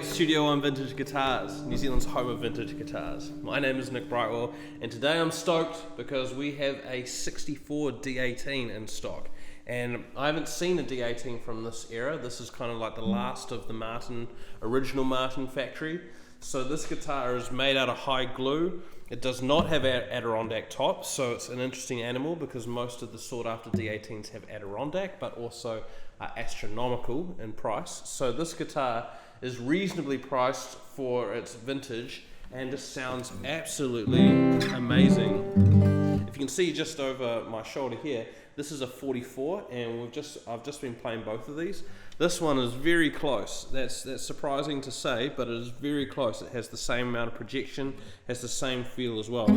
to Studio One Vintage Guitars, New Zealand's home of vintage guitars. My name is Nick Brightwell, and today I'm stoked because we have a 64 D-18 in stock. And I haven't seen a D-18 from this era. This is kind of like the last of the original Martin factory. So this guitar is made out of high glue. It does not have Adirondack top, so it's an interesting animal because most of the sought after D-18s have Adirondack, but also are astronomical in price. So this guitar is reasonably priced for its vintage and just sounds absolutely amazing. If you can see just over my shoulder here, this is a 44, and I've just been playing both of these. This one is very close. That's surprising to say, but it is very close. It has the same amount of projection, has the same feel as well. So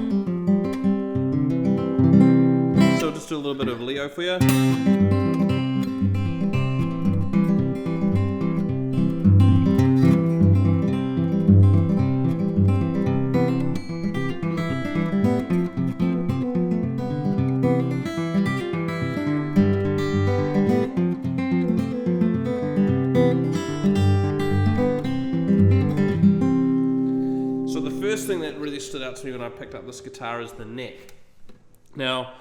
I'll just do a little bit of Leo for you. Thing that really stood out to me when I picked up this guitar is the neck. Now,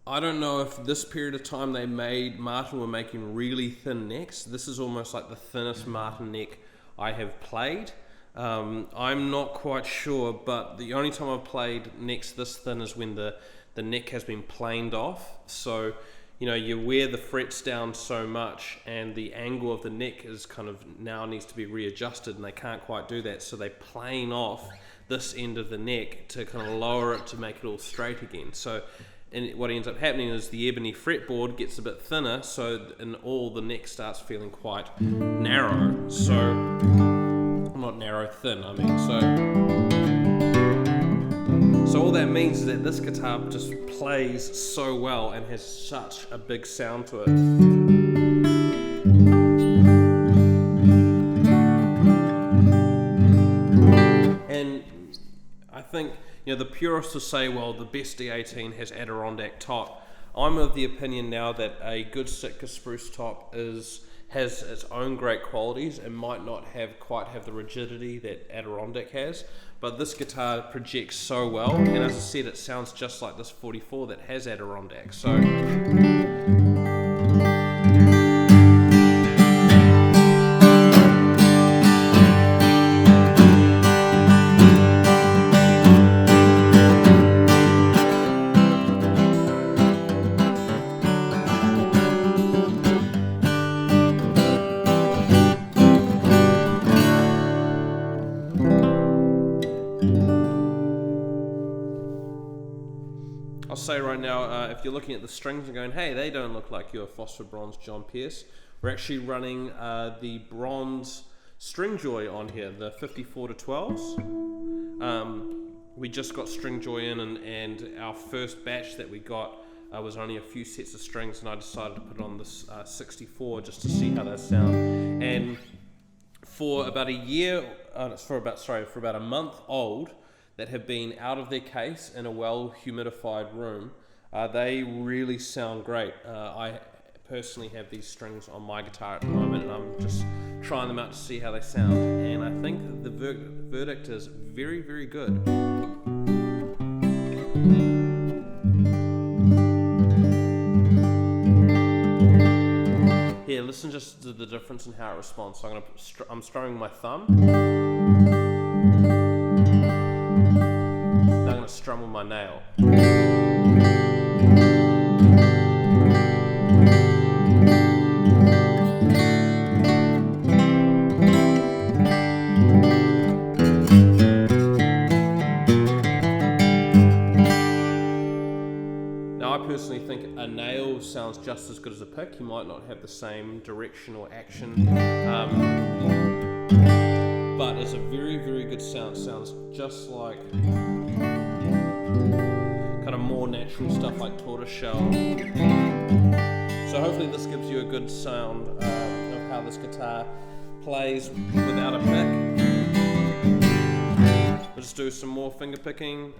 I don't know if this period of time Martin were making really thin necks. This is almost like the thinnest Martin neck I have played. I'm not quite sure, but the only time I've played necks this thin is when the neck has been planed off. So, you know, you wear the frets down so much and the angle of the neck is kind of now needs to be readjusted, and they can't quite do that, so they plane off this end of the neck to kind of lower it to make it all straight again. So what ends up happening is the ebony fretboard gets a bit thinner, so in all the neck starts feeling quite narrow. So, not narrow, thin, I mean. So all that means is that this guitar just plays so well and has such a big sound to it. And I think, you know, the purists will say, well, the best D-18 has Adirondack top. I'm of the opinion now that a good Sitka spruce top has its own great qualities and might not quite have the rigidity that Adirondack has, but this guitar projects so well, and as I said, it sounds just like this 44 that has Adirondack. So I'll say right now, if you're looking at the strings and going, hey, they don't look like your phosphor bronze John Pierce, we're actually running the bronze string joy on here, the 54 to 12s. We just got string joy in, and our first batch that we got was only a few sets of strings, and I decided to put on this 64 just to see how they sound. And for about about a month old, that have been out of their case in a well humidified room, they really sound great. I personally have these strings on my guitar at the moment, and I'm just trying them out to see how they sound, and I think the verdict is very, very good. Here, listen just to the difference in how it responds. So I'm strumming my thumb. Now I'm going to strum with my nail. Now I personally think a nail sounds just as good as a pick. You might not have the same direction or action, but it's a very, very good sound. Sounds just like kind of more natural stuff like tortoise shell. So hopefully this gives you a good sound of how this guitar plays without a pick. We'll just do some more finger picking.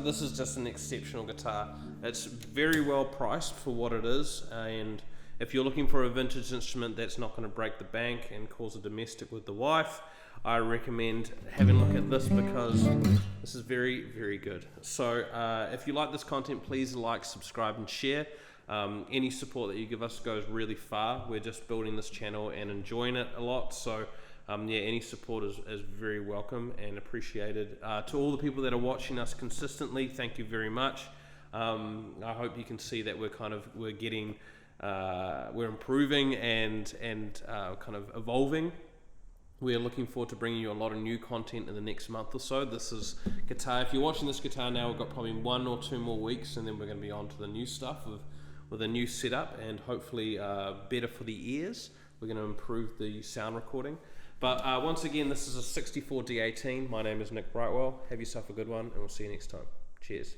this is just an exceptional guitar. It's very well priced for what it is, and if you're looking for a vintage instrument that's not going to break the bank and cause a domestic with the wife, I recommend having a look at this because this is very, very good. So if you like this content, please like, subscribe and share. Any support that you give us goes really far. We're just building this channel and enjoying it a lot, so yeah, any support is very welcome and appreciated. To all the people that are watching us consistently, thank you very much. I hope you can see that we're getting we're improving and kind of evolving. We're looking forward to bringing you a lot of new content in the next month or so. This is guitar. If you're watching this guitar now, we've got probably 1 or 2 more weeks, and then we're going to be on to the new stuff with a new setup and hopefully better for the ears. We're going to improve the sound recording. But once again, this is a 64 D-18. My name is Nick Brightwell. Have yourself a good one, and we'll see you next time. Cheers.